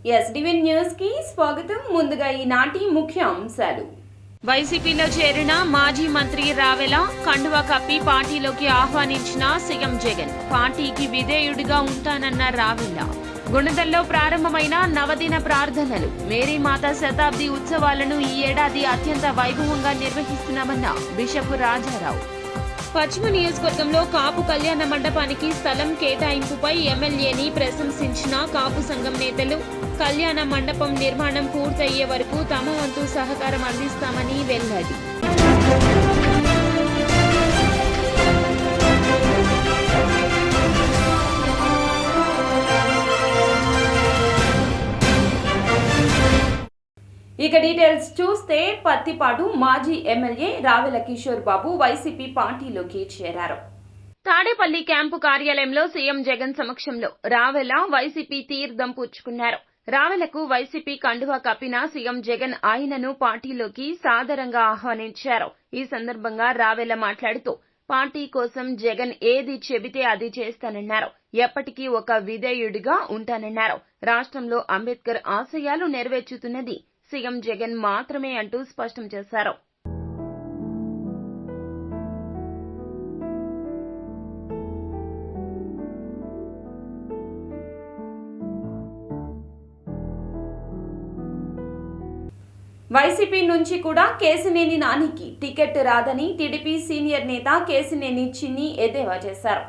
SDV news కి స్వాగతం. ముందుగా ఈనాటి ముఖ్య అంశాలు. వైసీపీలో చేరిన మాజీ మంత్రి రావెల కండువా కప్పి పార్టీలోకి ఆహ్వానించిన సీఎం జగన్. పార్టీకి విధేయుడిగా ఉంటానన్న రావెల. గుణదల్లో ప్రారంభమైన నవదిన ప్రార్థనలు. మేరీమాత శతాబ్ది ఉత్సవాలను ఈ ఏడాది అత్యంత వైభవంగా నిర్వహిస్తున్నామన్న బిషప్ రాజారావు. పశ్చిమ నియోజకవర్గంలో కాపు కళ్యాణ మండపానికి స్థలం కేటాయింపుపై ఎమ్మెల్యేని ప్రశంసించిన కాపు సంఘం నేతలు. కళ్యాణ మండపం నిర్మాణం పూర్తయ్యే వరకు తమ వంతు సహకారం అందిస్తామని వెల్లడి. ఇక డీటెయిల్స్ చూస్తే పత్తిపాడు మాజీ ఎమ్మెల్యే రావెల కిషోర్ బాబు వైసీపీ పార్టీలోకి చేరారు. తాడేపల్లి క్యాంపు కార్యాలయంలో సీఎం జగన్ సమక్షంలో రావెల వైసీపీ తీర్థం పుచ్చుకున్నారు. రావెలకు వైసీపీ కండువా కప్పిన సీఎం జగన్ ఆయనను పార్టీలోకి సాదరంగా ఆహ్వానించారు. ఈ సందర్భంగా రావెల మాట్లాడుతూ పార్టీ కోసం జగన్ ఏది చెబితే అది చేస్తానన్నారు. ఎప్పటికీ ఒక విధేయుడిగా ఉంటానన్నారు. రాష్ట్రంలో అంబేద్కర్ ఆశయాలు నెరవేర్చుతున్నది సీఎం జగన్ మాత్రమే అంటూ స్పష్టం చేశారు. వైసీపీ నుంచి కూడా కేశినేని నానికి టికెట్ రాదని టీడీపీ సీనియర్ నేత కేశినేని చిన్ని ఎద్దేవా చేశారు.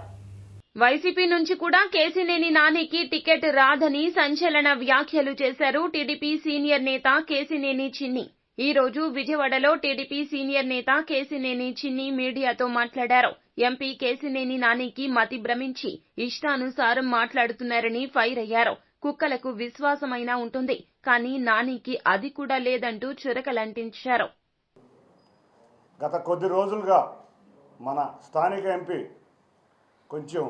వైసీపీ నుంచి కూడా కేశినేని నానికి టికెట్ రాదని సంచలన వ్యాఖ్యలు చేశారు టీడీపీ సీనియర్ నేత కేశినేని చిన్ని. ఈ రోజు విజయవాడలో టీడీపీ సీనియర్ నేత కేశినేని చిన్ని మీడియాతో మాట్లాడారు. ఎంపీ కేశినేని నానికి మతి భ్రమించి ఇష్టానుసారం మాట్లాడుతున్నారని ఫైర్ అయ్యారు. కుక్కలకు విశ్వాసమైనా ఉంటుంది, కానీ నానికి అది కూడా లేదంటూ చురకలంటించారు. గత కొద్ది రోజులుగా మన స్థానిక ఎంపీ కొంచెం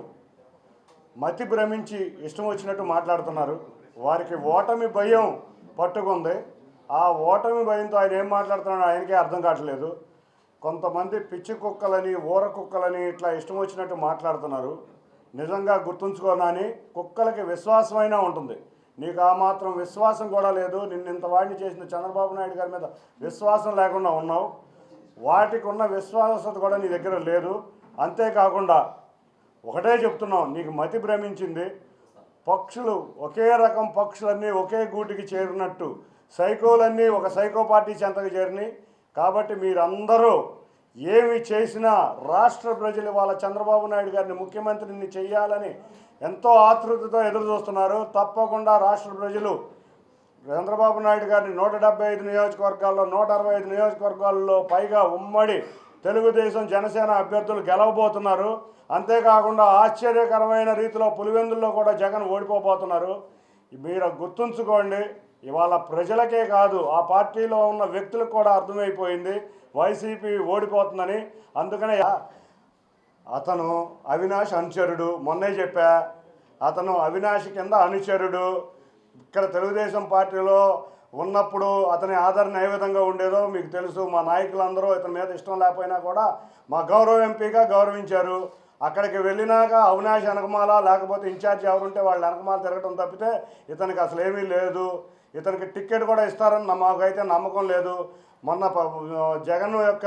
మతి భ్రమించి ఇష్టం వచ్చినట్టు మాట్లాడుతున్నారు. వారికి ఓటమి భయం పట్టుకుంది. ఆ ఓటమి భయంతో ఆయన ఏం మాట్లాడుతున్నాడో ఆయనకే అర్థం కావట్లేదు. కొంతమంది పిచ్చి కుక్కలని ఊర కుక్కలని ఇట్లా ఇష్టం వచ్చినట్టు మాట్లాడుతున్నారు. నిజంగా గుర్తుంచుకోనని కుక్కలకి విశ్వాసమైనా ఉంటుంది, నీకు ఆ మాత్రం విశ్వాసం కూడా లేదు. నిన్నింత వాడిని చేసిన చంద్రబాబు నాయుడు గారి మీద విశ్వాసం లేకుండా ఉన్నావు. వాటికి ఉన్న విశ్వాసత కూడా నీ దగ్గర లేదు. అంతేకాకుండా ఒకటే చెప్తున్నాం, నీకు మతి భ్రమించింది. పక్షులు ఒకే రకం పక్షులన్నీ ఒకే గూటికి చేరినట్టు సైకోలన్నీ ఒక సైకో పార్టీ చెంతకు చేరినాయి. కాబట్టి మీరందరూ ఏమి చేసినా రాష్ట్ర ప్రజలు వాళ్ళ చంద్రబాబు నాయుడు గారిని ముఖ్యమంత్రిని చేయాలని ఎంతో ఆతృతతో ఎదురు చూస్తున్నారు. తప్పకుండా రాష్ట్ర ప్రజలు చంద్రబాబు నాయుడు గారిని 175 నియోజకవర్గాల్లో 165 నియోజకవర్గాల్లో పైగా ఉమ్మడి తెలుగుదేశం జనసేన అభ్యర్థులు గెలవబోతున్నారు. అంతేకాకుండా ఆశ్చర్యకరమైన రీతిలో పులివెందుల్లో కూడా జగన్ ఓడిపోబోతున్నారు. మీరు గుర్తుంచుకోండి, ఇవాళ ప్రజలకే కాదు ఆ పార్టీలో ఉన్న వ్యక్తులకు కూడా అర్థమైపోయింది వైసీపీ ఓడిపోతుందని. అందుకనే అతను అవినాష్ అనుచరుడు, మొన్నే చెప్పా, అతను అవినాష్ కింద అనుచరుడు. ఇక్కడ తెలుగుదేశం పార్టీలో ఉన్నప్పుడు అతని ఆదరణ ఏ విధంగా ఉండేదో మీకు తెలుసు. మా నాయకులందరూ ఇతని మీద ఇష్టం లేకపోయినా కూడా మా గౌరవ ఎంపీగా గౌరవించారు. అక్కడికి వెళ్ళినాక అవినాష్ వెనకమాల లేకపోతే ఇన్ఛార్జ్ ఎవరుంటే వాళ్ళ వెనకమాల తిరగటం తప్పితే ఇతనికి అసలు ఏమీ లేదు. ఇతనికి టికెట్ కూడా ఇస్తారని మాకైతే నమ్మకం లేదు. మొన్న జగన్ యొక్క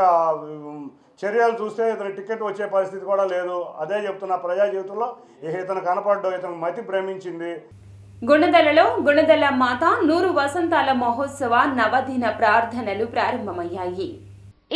చర్యలు చూస్తే ఇతని టికెట్ వచ్చే పరిస్థితి కూడా లేదు. అదే చెప్తున్న ప్రజా జీవితంలో ఇతను కనపడ్డం, ఇతనికి మతి భ్రమించింది. గుణదలలో గుణదల మాత 100 వసంతాల మహోత్సవ నవదిన ప్రార్థనలు ప్రారంభమయ్యాయి.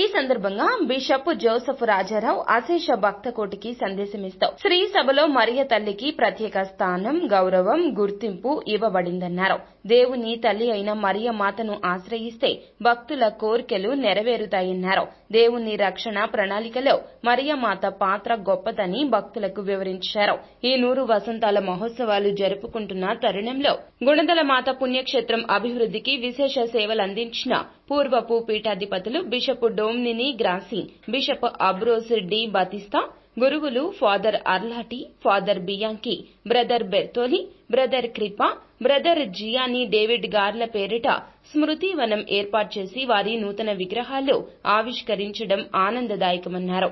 ఈ సందర్భంగా బిషప్ జోసెఫ్ రాజారావు అశేష భక్తకోటికి సందేశమిస్తూ శ్రీ సభలో మరియ తల్లికి ప్రత్యేక స్థానం, గౌరవం, గుర్తింపు ఇవ్వబడిందన్నారు. దేవుని తల్లి అయిన మరియ మాతను ఆశ్రయిస్తే భక్తుల కోరికలు నెరవేరుతాయన్నారు. దేవుని రక్షణ ప్రణాళికలో మరియ మాత పాత్ర గొప్పదని భక్తులకు వివరించారు. ఈ 100 వసంతాల మహోత్సవాలు జరుపుకుంటున్న తరుణంలో గుణదల మాత పుణ్యక్షేత్రం అభివృద్ధికి విశేష సేవలందించిన పూర్వపు పీఠాధిపతులు బిషప్ డోమ్నిని గ్రాసి, బిషప్ అబ్రోస్ డి బాతిస్తా, గురువులు ఫాదర్ అర్లాటి, ఫాదర్ బియాంకి, బ్రదర్ బెర్తోలి, బ్రదర్ కృప, బ్రదర్ జియాని డేవిడ్ గార్ల పేరిట స్మృతివనం ఏర్పాటు చేసి వారి నూతన విగ్రహాలు ఆవిష్కరించడం ఆనందదాయకమన్నారు.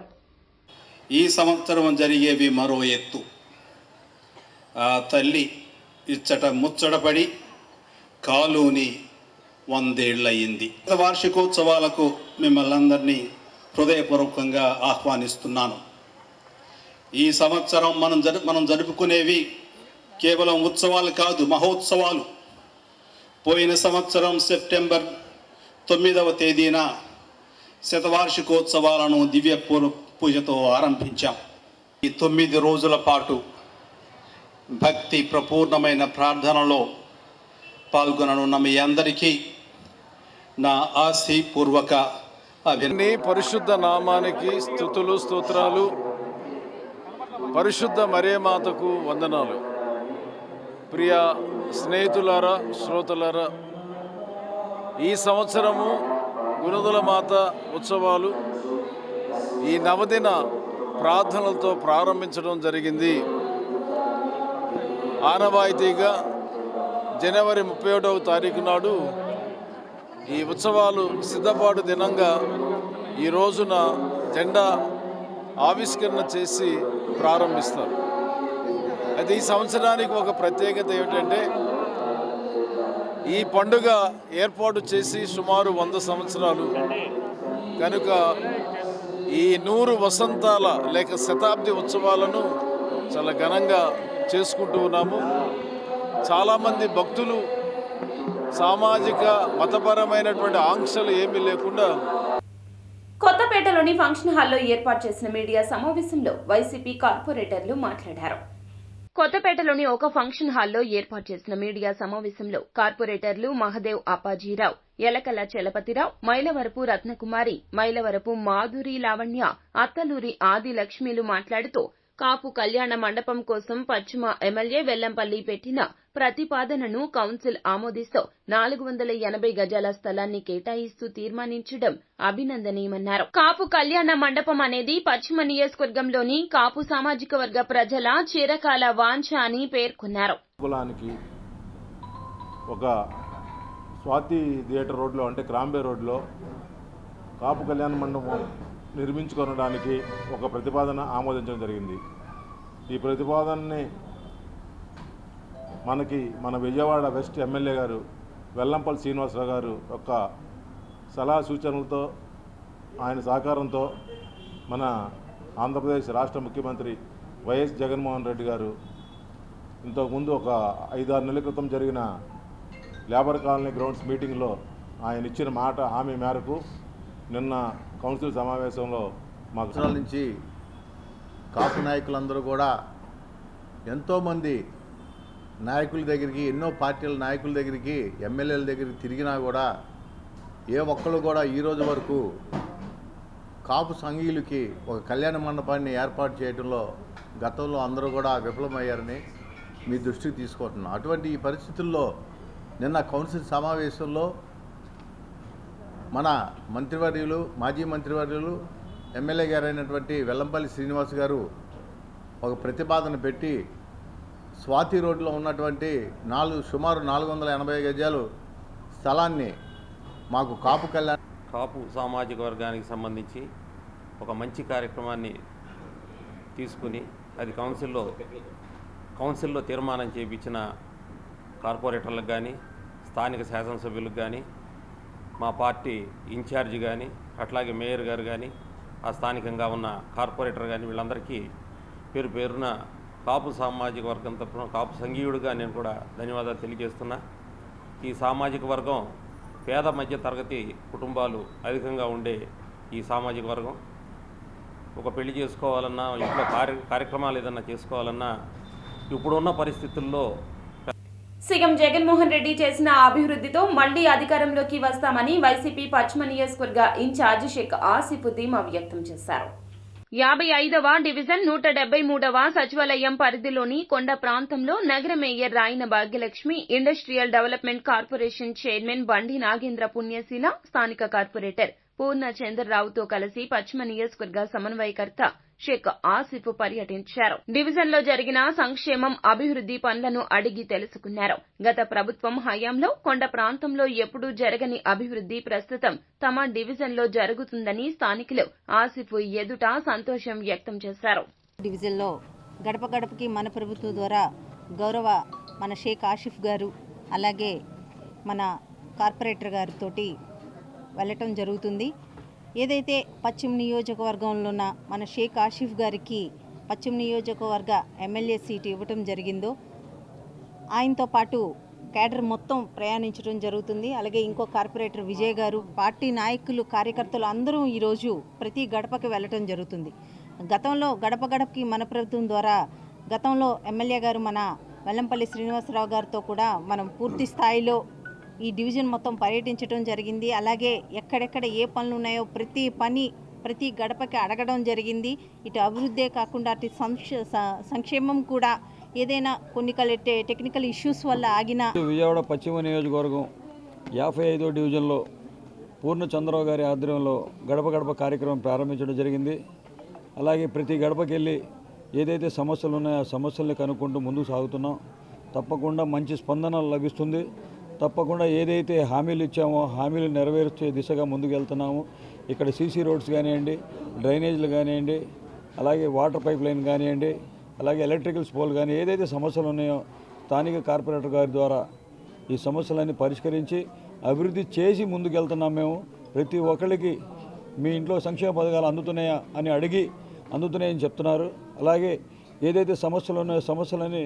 ఈ సంవత్సరం జరిగేవి మరో ఎత్తు. ఆ తల్లి ఇచ్చట ముచ్చటపడి కాలూని 100 ఏళ్ళయింది. వార్షికోత్సవాలకు మిమ్మల్ని అందరినీ హృదయపూర్వకంగా ఆహ్వానిస్తున్నాను. ఈ సంవత్సరం మనం జరుపుకునేవి కేవలం ఉత్సవాలు కాదు, మహోత్సవాలు. పోయిన సంవత్సరం సెప్టెంబర్ 9వ తేదీన శతవార్షికోత్సవాలను దివ్య పూజతో ఆరంభించాం. ఈ 9 రోజుల పాటు భక్తి ప్రపూర్ణమైన ప్రార్థనలో పాల్గొననున్న మీ అందరికీ నా ఆశీపూర్వక పరిశుద్ధ నామానికి స్తుతులు స్తోత్రాలు. పరిశుద్ధ మరియమాతకు వందనాలు. ప్రియ స్నేహితులారా, శ్రోతలారా, ఈ సంవత్సరము గుణదల మాత ఉత్సవాలు ఈ నవదిన ప్రార్థనలతో ప్రారంభించడం జరిగింది. ఆనవాయితీగా జనవరి 31వ తారీఖు నాడు ఈ ఉత్సవాలు సిద్ధపాటు దినంగా ఈ రోజున జెండా ఆవిష్కరణ చేసి ప్రారంభిస్తారు. అయితే ఈ సంవత్సరానికి ఒక ప్రత్యేకత ఏమిటంటే, ఈ పండుగ ఏర్పాటు చేసి సుమారు 100 సంవత్సరాలు కనుక ఈ 100 వసంతాల లేక శతాబ్ది ఉత్సవాలను చాలా ఘనంగా చేసుకుంటూ ఉన్నాము. చాలామంది భక్తులు సామాజిక మతపరమైనటువంటి ఆంక్షలు ఏమీ లేకుండా కొత్తపేటలోని ఫంక్షన్ హాల్లో ఏర్పాటు చేసిన మీడియా సమావేశంలో వైసీపీ కార్పొరేటర్లు మాట్లాడారు. కొత్తపేటలోని ఒక ఫంక్షన్ హాల్లో ఏర్పాటు చేసిన మీడియా సమావేశంలో కార్పొరేటర్లు మహదేవ్ అప్పాజీరావు, ఎలకల చలపతిరావు, మైలవరపు రత్నకుమారి, మైలవరపు మాధురి లావణ్య, అత్తలూరి ఆది లక్ష్మీలు మాట్లాడుతూ కాపు కళ్యాణ మండపం కోసం పశ్చిమ ఎమ్మెల్యే వెల్లంపల్లి పెట్టిన ప్రతిపాదనను కౌన్సిల్ ఆమోదిస్తూ 480 గజాల స్థలాన్ని కేటాయిస్తూ తీర్మానించడం అభినందనీయమన్నారు. కాపు కళ్యాణ మండపం అనేది పశ్చిమ నియోజకవర్గంలోని కాపు సామాజిక వర్గ ప్రజల చిరకాల వాంఛ అని పేర్కొన్నారు. కులానికి ఒక స్వాతి థియేటర్ రోడ్లో అంటే క్రాంబే రోడ్లో కాపు కళ్యాణ మండపం నిర్మించుకోవడానికి ఒక ప్రతిపాదన ఆమోదించడం జరిగింది. ఈ ప్రతిపాదనని మన విజయవాడ వెస్ట్ ఎమ్మెల్యే గారు వెల్లంపల్లి శ్రీనివాసరావు గారు యొక్క సలహా సూచనలతో, ఆయన సహకారంతో మన ఆంధ్రప్రదేశ్ రాష్ట్ర ముఖ్యమంత్రి వైఎస్ జగన్మోహన్ రెడ్డి గారు ఇంతకుముందు ఒక 5-6 నెలల క్రితం జరిగిన లేబర్ కాలనీ గ్రౌండ్స్ మీటింగ్లో ఆయన ఇచ్చిన హామీ మేరకు నిన్న కౌన్సిల్ సమావేశంలో మాకు నుంచి కాపు నాయకులందరూ కూడా ఎంతోమంది నాయకుల దగ్గరికి, ఎన్నో పార్టీల నాయకుల దగ్గరికి, ఎమ్మెల్యేల దగ్గరికి తిరిగినా కూడా ఏ ఒక్కళ్ళు కూడా ఈరోజు వరకు కాపు సంఘీయులకి ఒక కళ్యాణ మండపాన్ని ఏర్పాటు చేయడంలో గతంలో అందరూ కూడా విఫలమయ్యారని మీ దృష్టికి తీసుకుంటున్నాం. అటువంటి ఈ పరిస్థితుల్లో నిన్న కౌన్సిల్ సమావేశంలో మన మంత్రివర్యులు, మాజీ మంత్రివర్యులు, ఎమ్మెల్యే గారైనటువంటి వెల్లంపల్లి శ్రీనివాస్ గారు ఒక ప్రతిపాదన పెట్టి స్వాతి రోడ్లో ఉన్నటువంటి సుమారు 480 గజాలు స్థలాన్ని మాకు కాపు సామాజిక వర్గానికి సంబంధించి ఒక మంచి కార్యక్రమాన్ని తీసుకుని అది కౌన్సిల్లో తీర్మానం చేయించిన కార్పొరేటర్లకు కానీ, స్థానిక శాసనసభ్యులకు కానీ, మా పార్టీ ఇన్ఛార్జి కానీ, అట్లాగే మేయర్ గారు కానీ, ఆ స్థానికంగా ఉన్న కార్పొరేటర్ కానీ, వీళ్ళందరికీ పేరు పేరున కాపు సామాజిక వర్గం తరఫున కాపు సంఘీయుడిగా నేను కూడా ధన్యవాదాలు తెలియజేస్తున్నా. ఈ సామాజిక వర్గం పేద మధ్య తరగతి కుటుంబాలు అధికంగా ఉండే ఈ సామాజిక వర్గం ఒక పెళ్లి చేసుకోవాలన్నా, ఇంట్లో కార్యక్రమాలు ఏదన్నా చేసుకోవాలన్నా ఇప్పుడున్న పరిస్థితుల్లో సీఎం జగన్మోహన్ రెడ్డి చేసిన అభివృద్ధితో మళ్లీ అధికారంలోకి వస్తామని వైసీపీ పశ్చిమ నియోజకవర్గ ఇన్ఛార్జ్ షేక్ ఆసిఫ్ ధీమా వ్యక్తం చేశారు. 55వ డివిజన్ 173వ సచివాలయం పరిధిలోని కొండ ప్రాంతంలో నగర mayor Rayana Bhagyalakshmi, industrial development corporation chairman Bandi Nagendra పుణ్యశీల, స్థానిక కార్పొరేటర్ పూర్ణ చంద్రరావుతో కలిసి పశ్చిమ నియోజకవర్గ సమన్వయకర్త షేక్ ఆసిఫ్ పర్యటించారు. డివిజన్లో జరిగిన సంక్షేమం, అభివృద్ది పనులను అడిగి తెలుసుకున్నారు. గత ప్రభుత్వం హయాంలో కొండ ప్రాంతంలో ఎప్పుడూ జరగని అభివృద్ది ప్రస్తుతం తమ డివిజన్లో జరుగుతుందని స్థానికులు ఆసిఫ్ ఎదుట సంతోషం వ్యక్తం చేశారు. డివిజన్లో గడప గడపకి మన ప్రభుత్వం ద్వారా గౌరవ మన షేక్ ఆసిఫ్ గారు, అలాగే మన కార్పొరేటర్ గారితో వెళ్ళటం జరుగుతుంది. ఏదైతే పశ్చిమ నియోజకవర్గంలో ఉన్న మన షేక్ ఆసిఫ్ గారికి పశ్చిమ నియోజకవర్గ ఎమ్మెల్యే సీటు ఇవ్వటం జరిగిందో ఆయనతో పాటు కేడర్ మొత్తం ప్రయాణించడం జరుగుతుంది. అలాగే ఇంకో కార్పొరేటర్ విజయ్ గారు, పార్టీ నాయకులు, కార్యకర్తలు అందరూ ఈరోజు ప్రతి గడపకి వెళ్ళటం జరుగుతుంది. గతంలో గడప గడపకి మన ప్రభుత్వం ద్వారా గతంలో ఎమ్మెల్యే గారు మన వెల్లంపల్లి శ్రీనివాసరావు గారితో కూడా మనం పూర్తి స్థాయిలో ఈ డివిజన్ మొత్తం పర్యటించడం జరిగింది. అలాగే ఎక్కడెక్కడ ఏ పనులు ఉన్నాయో ప్రతి పని ప్రతి గడపకి అడగడం జరిగింది. ఇటు అభివృద్ధే కాకుండా అటు సంక్షేమం కూడా ఏదైనా కొన్ని టెక్నికల్ ఇష్యూస్ వల్ల ఆగిన విజయవాడ పశ్చిమ నియోజకవర్గం 55వ డివిజన్లో పూర్ణచంద్రరావు గారి ఆధ్వర్యంలో గడప గడప కార్యక్రమం ప్రారంభించడం జరిగింది. అలాగే ప్రతి గడపకి వెళ్ళి ఏదైతే సమస్యలు ఉన్నాయో ఆ సమస్యల్ని కనుక్కుంటూ ముందుకు సాగుతున్నాం. తప్పకుండా మంచి స్పందన లభిస్తుంది. తప్పకుండా ఏదైతే హామీలు ఇచ్చామో హామీలు నెరవేర్చే దిశగా ముందుకు వెళ్తున్నాము. ఇక్కడ సీసీ రోడ్స్ కానివ్వండి, డ్రైనేజీలు కానివ్వండి, అలాగే వాటర్ పైప్ లైన్ కానివ్వండి, అలాగే ఎలక్ట్రికల్స్ పోల్ కానీ ఏదైతే సమస్యలు ఉన్నాయో స్థానిక కార్పొరేటర్ గారి ద్వారా ఈ సమస్యలన్నీ పరిష్కరించి అభివృద్ధి చేసి ముందుకు వెళ్తున్నాం. మేము ప్రతి ఒక్కరికి మీ ఇంట్లో సంక్షేమ పథకాలు అందుతున్నాయా అని అడిగి అందుతున్నాయని చెప్తున్నారు. అలాగే ఏదైతే సమస్యలు ఉన్నాయో సమస్యలని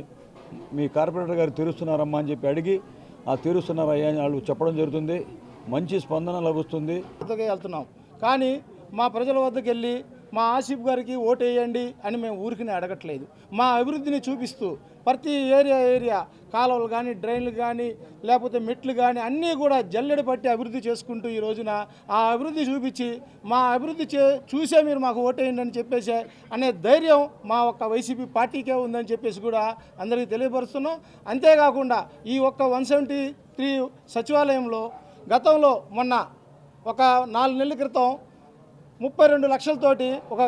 మీ కార్పొరేటర్ గారు తీరుస్తున్నారమ్మా అని చెప్పి అడిగి ఆ తీరుస్తున్నారయ్యా అని వాళ్ళు చెప్పడం జరుగుతుంది. మంచి స్పందన లభిస్తుంది. వెళ్తున్నాం కానీ మా ప్రజల వద్దకు వెళ్ళి మా ఆసిఫ్ గారికి ఓటేయండి అని మేము ఊరికి అడగట్లేదు. మా అభివృద్ధిని చూపిస్తూ ప్రతి ఏరియా కాలువలు కానీ డ్రైన్లు కానీ లేకపోతే మెట్లు కానీ అన్నీ కూడా జల్లెడ పట్టి అభివృద్ధి చేసుకుంటూ ఈ రోజున ఆ అభివృద్ధి చూపించి మా అభివృద్ధి చూసే మీరు మాకు ఓటేయండి అని చెప్పేసి అనే ధైర్యం మా ఒక్క వైసీపీ పార్టీకే ఉందని చెప్పేసి కూడా అందరికీ తెలియపరుస్తున్నాం. అంతేకాకుండా ఈ ఒక్క 173 సచివాలయంలో గతంలో మొన్న ఒక 4 నెలల క్రితం 32 లక్షలతోటి ఒక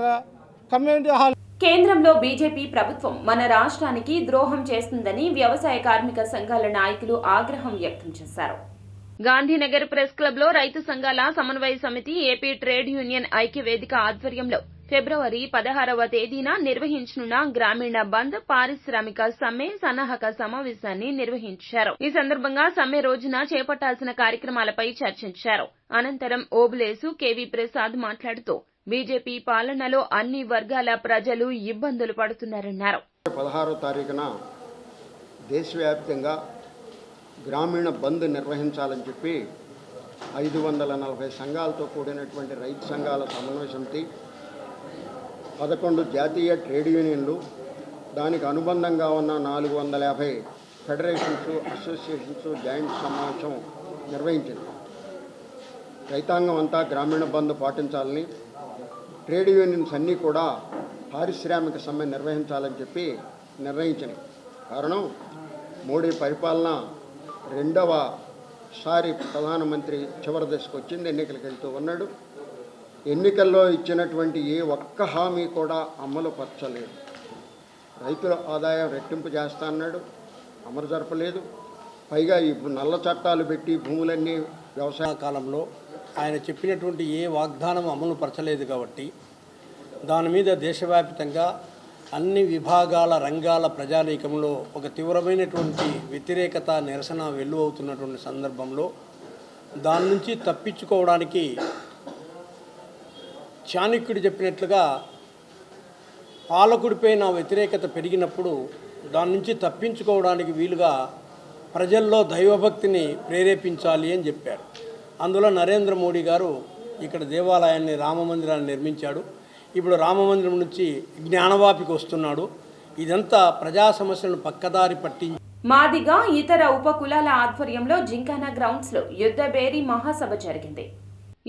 కమ్యూనిటీ హాల్. కేంద్రంలో బీజేపీ ప్రభుత్వం మన రాష్ట్రానికి ద్రోహం చేస్తుందని వ్యవసాయ కార్మిక సంఘాల నాయకులు ఆగ్రహం వ్యక్తం చేశారు. గాంధీనగర్ ప్రెస్ క్లబ్ లో రైతు సంఘాల సమన్వయ సమితి, ఏపీ ట్రేడ్ యూనియన్ ఐక్య వేదిక ఆధ్వర్యంలో ఫిబ్రవరి 16వ తేదీన నిర్వహించనున్న గ్రామీణ బంద్, పారిశ్రామిక సమ్మె సన్నాహక సమావేశాన్ని నిర్వహించారు. ఈ సందర్భంగా సమ్మె రోజున చేపట్టాల్సిన కార్యక్రమాలపై చర్చించారు. అనంతరం ఓబులేసు కేవీ ప్రసాద్ మాట్లాడుతూ బీజేపీ పాలనలో అన్ని వర్గాల ప్రజలు ఇబ్బందులు పడుతున్నారన్నారు. 16వ తారీఖున దేశవ్యాప్తంగా గ్రామీణ బంద్ నిర్వహించాలని చెప్పి 540 సంఘాలతో కూడినటువంటి రైతు సంఘాల సమన్వయ సమితి, 11 జాతీయ ట్రేడ్ యూనియన్లు, దానికి అనుబంధంగా ఉన్న 450 ఫెడరేషన్స్, అసోసియేషన్స్ జాయింట్ సమావేశం నిర్వహించింది. రైతాంగం అంతా గ్రామీణ బంద్ పాటించాలని, ట్రేడ్ యూనియన్స్ అన్నీ కూడా పారిశ్రామిక సమ్మె నిర్వహించాలని చెప్పి నిర్ణయించినాయి. కారణం మోడీ పరిపాలన రెండవసారి ప్రధానమంత్రి చివరి దశకు వచ్చింది, ఎన్నికలకు వెళ్తూ ఉన్నాడు. ఎన్నికల్లో ఇచ్చినటువంటి ఏ ఒక్క హామీ కూడా అమలు పరచలేదు. రైతుల ఆదాయం రెట్టింపు చేస్తా అన్నాడు, అమలు జరపలేదు. పైగా ఈ నల్ల చట్టాలు పెట్టి భూములన్నీ వ్యవసాయ కాలంలో ఆయన చెప్పినటువంటి ఏ వాగ్దానం అమలు పరచలేదు కాబట్టి దాని మీద దేశవ్యాప్తంగా అన్ని విభాగాల రంగాల ప్రజానీకంలో ఒక తీవ్రమైనటువంటి వ్యతిరేకత, నిరసన వెల్లువవుతున్నటువంటి సందర్భంలో దాని నుంచి తప్పించుకోవడానికి చాణక్యుడు చెప్పినట్లుగా పాలకుడిపైన వ్యతిరేకత పెరిగినప్పుడు దాని నుంచి తప్పించుకోవడానికి వీలుగా ప్రజల్లో దైవభక్తిని ప్రేరేపించాలి అని చెప్పారు. అందులో నరేంద్ర మోడీ గారు ఇక్కడ దేవాలయాన్ని, రామమందిరాన్ని నిర్మించాడు. ఇప్పుడు రామమందిరం నుంచి జ్ఞానవాపికి వస్తున్నాడు. ఇదంతా ప్రజా సమస్యలను పక్కదారి పట్టించి మాదిగా ఇతర ఉపకులాల ఆధ్వర్యంలో జింకానా గ్రౌండ్స్ లో యుద్ధ బేరీ మహాసభ జరిగింది.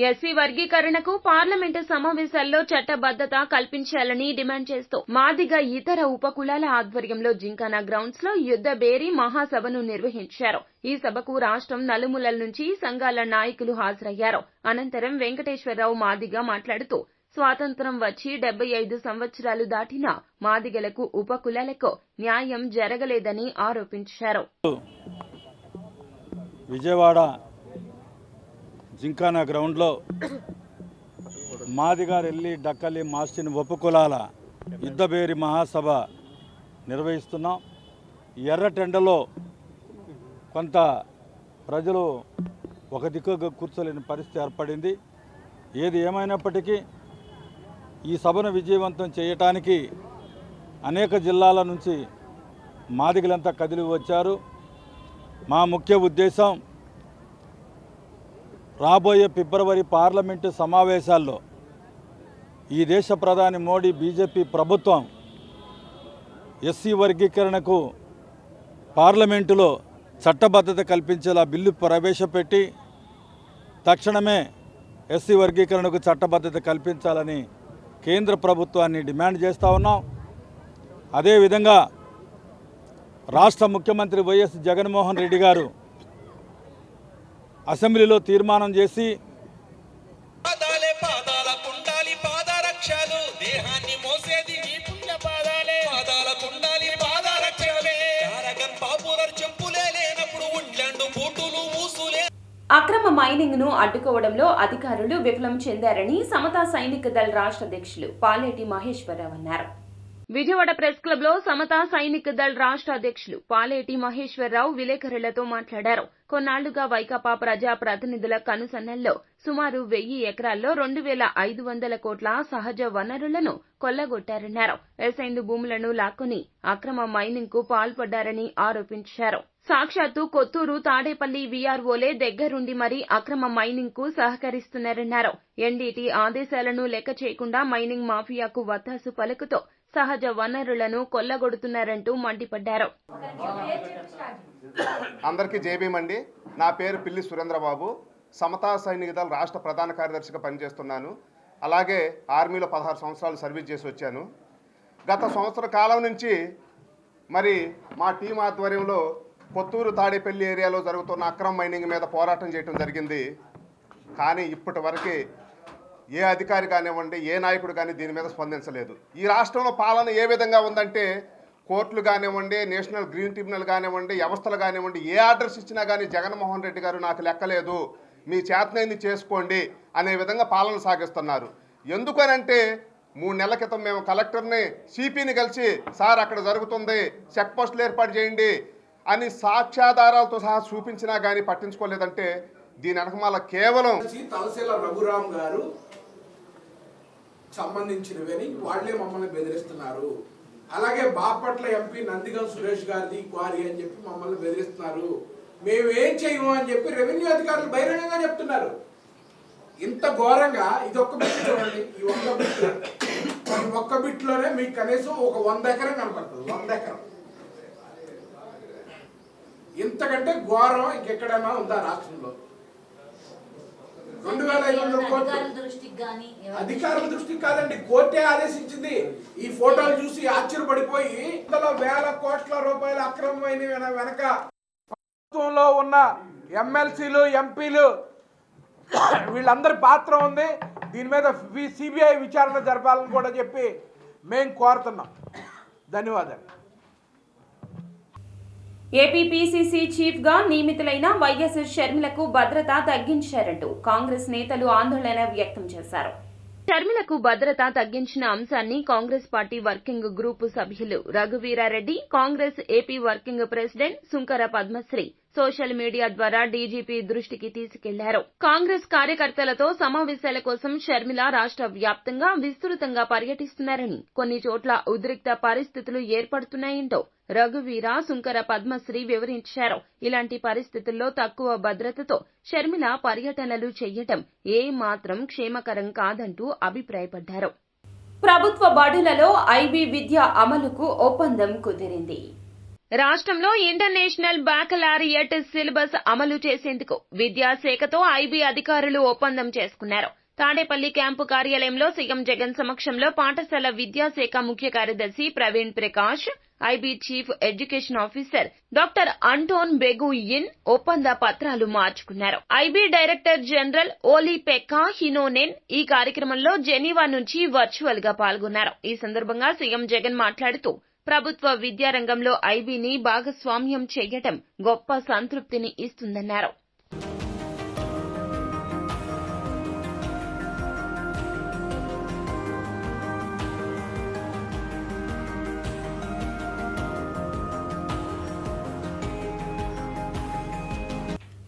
ఎస్సీ వర్గీకరణకు పార్లమెంటు సమావేశాల్లో చట్టబద్దత కల్పించాలని డిమాండ్ చేస్తూ మాదిగా ఇతర ఉపకులాల ఆధ్వర్యంలో జింకానా గ్రౌండ్స్ లో యుద్ధ బేరీ మహాసభను నిర్వహించారు. ఈ సభకు రాష్ట్రం నలుమూలల నుంచి సంఘాల నాయకులు హాజరయ్యారు. అనంతరం వెంకటేశ్వరరావు మాదిగా మాట్లాడుతూ స్వాతంత్ర్యం వచ్చి 75 సంవత్సరాలు దాటినా మాదిగలకు ఉపకులాలకు న్యాయం జరగలేదని ఆరోపించారు. విజయవాడ జింకానా గ్రౌండ్లో మాదిగా రెల్లి, డక్కలి, మాస్టిన్ ఉపకులాల యుద్ధబేరి మహాసభ నిర్వహిస్తున్నాం. ఎర్రటెండలో కొంత ప్రజలు ఒక దిక్కుగా కూర్చోలేని పరిస్థితి ఏర్పడింది. ఏది ఏమైనప్పటికీ ఈ సభను విజయవంతం చేయటానికి అనేక జిల్లాల నుంచి మాదిగలంతా కదిలి వచ్చారు. మా ముఖ్య ఉద్దేశం రాబోయే ఫిబ్రవరి పార్లమెంటు సమావేశాల్లో ఈ దేశ ప్రధాని మోడీ బీజేపీ ప్రభుత్వం ఎస్సీ వర్గీకరణకు పార్లమెంటులో చట్టబద్ధత కల్పించేలా బిల్లు ప్రవేశపెట్టి తక్షణమే ఎస్సీ వర్గీకరణకు చట్టబద్ధత కల్పించాలని కేంద్ర ప్రభుత్వాన్ని డిమాండ్ చేస్తూ ఉన్నాం. అదేవిధంగా రాష్ట్ర ముఖ్యమంత్రి వైఎస్ జగన్మోహన్ రెడ్డి గారు అసెంబ్లీలో తీర్మానం చేసి అక్రమ మైనింగ్ ను అడ్డుకోవడంలో అధికారులు విఫలం చెందారని సమతా సైనిక దళ రాష్ట్ర అధ్యక్షులు పాలేటి మహేశ్వరరావు అన్నారు. విజయవాడ ప్రెస్ క్లబ్ లో సమతా సైనిక దళ రాష్ట్ర అధ్యక్షులు పాలేటి మహేశ్వరరావు విలేకరులతో మాట్లాడారు. కొన్నాళ్లుగా వైకాపా ప్రజా ప్రతినిధుల కనుసన్నల్లో సుమారు 1000 ఎకరాల్లో 2500 కోట్ల సహజ వనరులను కొల్లగొట్టారన్నారు. వ్యవసాయ భూములను లాక్కొని అక్రమ మైనింగ్ కు పాల్పడ్డారని ఆరోపించారు. సాక్షాత్తు కొత్తూరు తాడేపల్లి వీఆర్ఓలే దగ్గరుండి మరీ అక్రమ మైనింగ్ కు సహకరిస్తున్నారన్నారు. ఎన్డీటీ ఆదేశాలను లెక్క చేయకుండా మైనింగ్ మాఫియాకు వత్తాసు పలుకుతో సహజ వనరులను కొల్లగొడుతున్నారంటూ మండిపడ్డారు. అందరికీ జేబీమండి. నా పేరు పిల్లి సురేంద్రబాబు. సమతా సైనిక దళ రాష్ట్ర ప్రధాన కార్యదర్శిగా పనిచేస్తున్నాను. అలాగే ఆర్మీలో 16 సంవత్సరాలు సర్వీస్ చేసి వచ్చాను. గత సంవత్సర కాలం నుంచి మరి మా టీం ఆధ్వర్యంలో కొత్తూరు తాడేపల్లి ఏరియాలో జరుగుతున్న అక్రమ మైనింగ్ మీద పోరాటం చేయడం జరిగింది. కానీ ఇప్పటి వరకు ఏ అధికారి కానివ్వండి, ఏ నాయకుడు కానీ దీని మీద స్పందించలేదు. ఈ రాష్ట్రంలో పాలన ఏ విధంగా ఉందంటే కోర్టులు కానివ్వండి, నేషనల్ గ్రీన్ ట్రిబ్యునల్ కానివ్వండి, వ్యవస్థలు కానివ్వండి, ఏ ఆర్డర్స్ ఇచ్చినా కానీ జగన్మోహన్ రెడ్డి గారు నాకు లెక్కలేదు, మీ చేతనైంది చేసుకోండి అనే విధంగా పాలన సాగిస్తున్నారు. ఎందుకనంటే 3 నెలల క్రితం మేము కలెక్టర్ని, సిపిని కలిసి సార్ అక్కడ జరుగుతుంది, చెక్ పోస్టులు ఏర్పాటు చేయండి అని సాక్ష్యాధారాలతో సహా చూపించినా కానీ పట్టించుకోలేదంటే దీని వెనకమాల కేవలం తలసేల రఘురామ్ గారు సంబంధించినవని వాళ్లే మమ్మల్ని బెదిరిస్తున్నారు. అలాగే బాపట్ల ఎంపీ నందిగం సురేష్ గారిది క్వారీ అని చెప్పి మమ్మల్ని బెదిరిస్తున్నారు. మేమేం చేయము అని చెప్పి రెవెన్యూ అధికారులు బహిరంగంగా చెప్తున్నారు. ఇంత ఘోరంగా ఇది ఒక్క బిట్ చూడండి. ఈ ఒక్క బిట్లోనే మీకు కనీసం ఒక 100 ఎకరం కనపడుతుంది. 100 ఎకరం. ఇంతకంటే ఘోరం ఇంకెక్కడైనా ఉందా రాష్ట్రంలో? 2500 కోట్లు అధికారుల దృష్టికి కాదండి, కోర్టే ఆదేశించింది. ఈ ఫోటోలు చూసి ఆశ్చర్యపడిపోయి ఇందులో వేల కోట్ల రూపాయల అక్రమమైన వెనక ప్రభుత్వంలో ఉన్న ఎమ్మెల్సీలు, ఎంపీలు వీళ్ళందరి పాత్ర ఉంది. దీని మీద సిబిఐ విచారణ జరపాలని కూడా చెప్పి మేము కోరుతున్నాం. ధన్యవాదాలు. ఏపీపీసీసీ చీఫ్ గా నియమితులైన వైఎస్ షర్మిలకు భద్రత తగ్గించారంటూ కాంగ్రెస్ నేతలు ఆందోళన వ్యక్తం చేశారు. షర్మిలకు భద్రత తగ్గించిన అంశాన్ని కాంగ్రెస్ పార్టీ వర్కింగ్ గ్రూప్ సభ్యులు Raghuveera Reddy, Congress AP working president Sunkara Padmasri social media ద్వారా డీజీపీ దృష్టికి తీసుకెళ్లారు. కాంగ్రెస్ కార్యకర్తలతో సమావేశాల కోసం షర్మిల రాష్ట్ర వ్యాప్తంగా విస్తృతంగా పర్యటిస్తున్నారని, కొన్ని చోట్ల ఉద్రిక్త పరిస్థితులు ఏర్పడుతున్నాయంటూ రఘువీర, సుంకర పద్మశ్రీ వివరించారు. ఇలాంటి పరిస్థితుల్లో తక్కువ భద్రతతో షర్మిల పర్యటనలు చేయటం ఏ మాత్రం క్షేమకరం కాదంటూ అభిప్రాయపడ్డారు. ప్రభుత్వ బడులలో ఐబీ విద్య అమలుకు ఒప్పందం కుదిరింది. రాష్ట్రంలో ఇంటర్నేషనల్ బాకలారియట్ సిలబస్ అమలు చేసేందుకు విద్యాశాఖతో ఐబీ అధికారులు ఒప్పందం చేసుకున్నారు. తాడేపల్లి క్యాంపు కార్యాలయంలో సీఎం జగన్ సమక్షంలో పాఠశాల విద్యాశాఖ ముఖ్య కార్యదర్శి Praveen Prakash, IB chief education officer doctor Anton Beguin ఒప్పంద పత్రాలు మార్చుకున్నారు. IB director general Olli Pekka Heinonen ఈ కార్యక్రమంలో జెనీవా నుంచి వర్చువల్ గా పాల్గొన్నారు. ఈ సందర్భంగా సీఎం జగన్ మాట్లాడుతూ ప్రభుత్వ విద్యారంగంలో ఐబీని భాగస్వామ్యం చేయటం గొప్ప సంతృప్తిని ఇస్తుందన్నారు.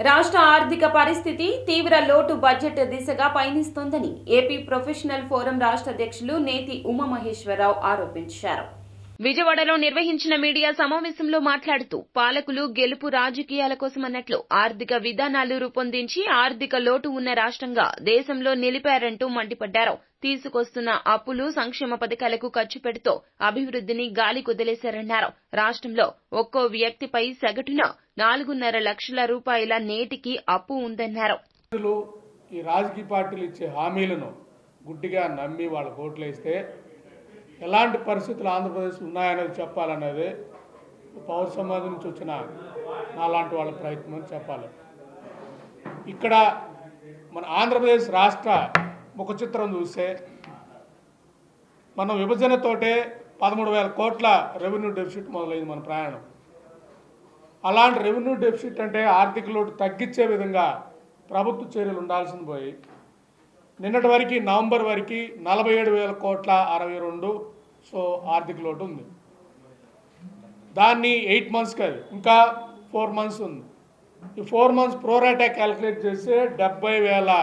రాష్ట్ర ఆర్థిక పరిస్థితి తీవ్ర లోటు బడ్జెట్ దిశగా పయనిస్తోందని ఏపీ ప్రొఫెషనల్ ఫోరం రాష్ట్ర అధ్యక్షులు నేతి ఉమామహేశ్వరరావు ఆరోపించారు. విజయవాడలో నిర్వహించిన మీడియా సమావేశంలో మాట్లాడుతూ పాలకులు గెలుపు రాజకీయాల కోసమన్నట్లు ఆర్థిక విధానాలు రూపొందించి ఆర్థిక లోటు ఉన్న రాష్ట్రంగా దేశంలో నిలిపారంటూ మండిపడ్డారు. తీసుకొస్తున్న అప్పులు సంక్షేమ పథకాలకు ఖర్చు పెడుతూ అభివృద్ధిని గాలి కుదిలేశారన్నారు. రాష్ట్రంలో ఒక్కో వ్యక్తిపై సగటున 4.5 లక్షల రూపాయల నేటికి అప్పు ఉందన్నారు. ఈ రాజకీయ పార్టీలు ఇచ్చే హామీలను గుడ్డిగా నమ్మి వాళ్ళ ఓట్లేస్తే ఎలాంటి పరిస్థితులు ఆంధ్రప్రదేశ్ ఉన్నాయనేది చెప్పాలనేది పౌర సమాజం నుంచి వచ్చిన నాలాంటి వాళ్ళ ప్రయత్నం అని చెప్పాలి. ఇక్కడ మన ఆంధ్రప్రదేశ్ రాష్ట్ర ముఖ చిత్రం చూస్తే మనం విభజనతోటే 13,000 కోట్ల రెవెన్యూ డెఫిసిట్ మొదలైంది మన ప్రయాణం. అలాంటి రెవెన్యూ డెఫిసిట్ అంటే ఆర్థిక లోటు తగ్గించే విధంగా ప్రభుత్వ చర్యలు ఉండాల్సింది పోయి నిన్నటి వరకు నవంబర్ వరకు 47,000 కోట్ల 62 సో ఆర్థిక లోటు ఉంది. దాన్ని 8 months కాదు ఇంకా 4 months ఉంది. ఈ 4 months ప్రోరాటా క్యాలిక్యులేట్ చేస్తే 70,000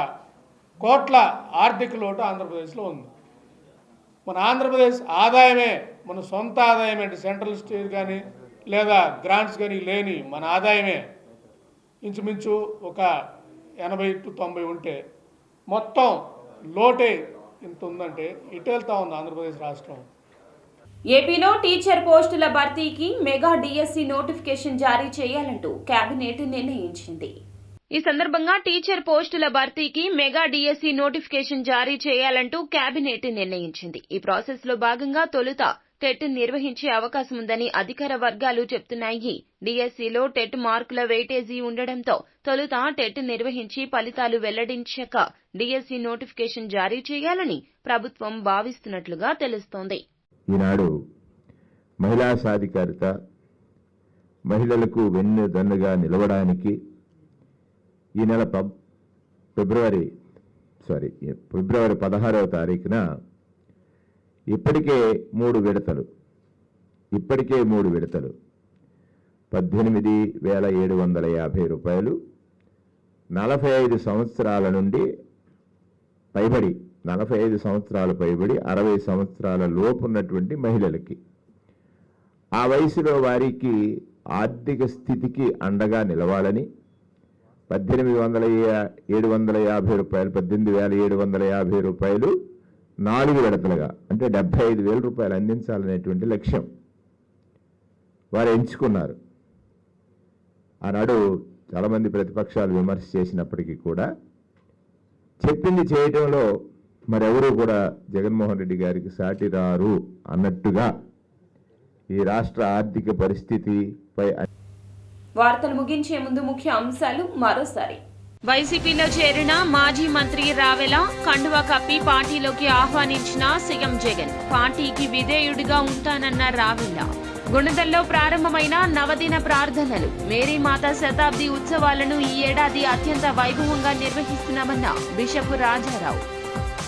కోట్ల ఆర్థిక లోటు ఆంధ్రప్రదేశ్లో ఉంది. మన ఆంధ్రప్రదేశ్ ఆదాయమే మన సొంత ఆదాయం అంటే సెంట్రల్ స్టేట్ కానీ లేదా గ్రాంట్స్ కానీ లేని మన ఆదాయమే ఇంచుమించు ఒక 80 to 90 ఉంటే మొత్తం లోటే ఇంత ఉందంటే ఇటు వెళ్తా ఉంది ఆంధ్రప్రదేశ్ రాష్ట్రం. ఏపీలో టీచర్ పోస్టుల భర్తీకి మెగా డిఎస్సి నోటిఫికేషన్ జారీ చేయాలంటూ కేబినెట్ నిర్ణయించింది. ఈ సందర్భంగా టీచర్ పోస్టుల భర్తీకి మెగా డిఎస్సి నోటిఫికేషన్ జారీ చేయాలంటూ కేబినెట్ నిర్ణయించింది. ఈ ప్రాసెస్ లో భాగంగా తొలుత టెట్ నిర్వహించే అవకాశం ఉందని అధికార వర్గాలు చెబుతున్నాయి. డిఎస్సిలో టెట్ మార్కుల వెయిటేజీ ఉండడంతో తొలుత టెట్ నిర్వహించి ఫలితాలు వెల్లడించాక డిఎస్సి నోటిఫికేషన్ జారీ చేయాలని ప్రభుత్వం భావిస్తున్నట్లుగా తెలుస్తోంది. ఈనాడు మహిళా సాధికారిత, మహిళలకు వెన్నుదన్నుగా నిలవడానికి ఈ నెల ఫిబ్రవరి 16వ తారీఖున ఇప్పటికే 3 విడతలు 18,750 రూపాయలు 45 సంవత్సరాల నుండి పైబడి 45 సంవత్సరాలు పైబడి 60 సంవత్సరాల లోపు ఉన్నటువంటి మహిళలకి ఆ వయసులో వారికి ఆర్థిక స్థితికి అండగా నిలవాలని 18,750 రూపాయలు 18,750 రూపాయలు 4 విడతలుగా అంటే 75,000 రూపాయలు అందించాలనేటువంటి లక్ష్యం వారు ఎంచుకున్నారు. ఆనాడు చాలామంది ప్రతిపక్షాలు విమర్శ చేసినప్పటికీ కూడా చెప్పింది చేయడంలో మరెవరూ కూడా జగన్మోహన్ రెడ్డి గారికి సాటి రారు అన్నట్టుగా ఈ రాష్ట్ర ఆర్థిక పరిస్థితిపై వార్తలు ముగించే ముందు ముఖ్య అంశాలు మరోసారి. వైసీపీలో చేరిన మాజీ మంత్రి రావెల కండువా కప్పి పార్టీలోకి ఆహ్వానించిన సీఎం జగన్. పార్టీకి విధేయుడిగా ఉంటానన్న రావెల. గుణదల్లో ప్రారంభమైన నవదిన ప్రార్థనలు. మేరీమాత శతాబ్ది ఉత్సవాలను ఈ ఏడాది అత్యంత వైభవంగా నిర్వహిస్తున్నామన్న బిషప్ రాజారావు.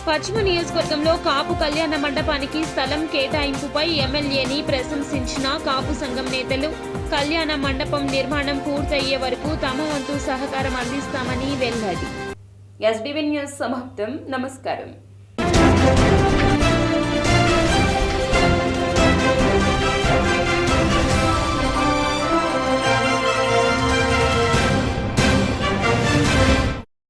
పశ్చిమ నియోజకవర్గంలో కాపు కళ్యాణ మండపానికి స్థలం కేటాయింపుపై ఎమ్మెల్యేని ప్రశంసించిన కాపు సంఘం నేతలు. కళ్యాణ మండపం నిర్మాణం పూర్తయ్యే వరకు తమ వంతు సహకారం అందిస్తామని వెల్లడి. ఎస్డీవీ న్యూస్ సమాప్తం. నమస్కారం.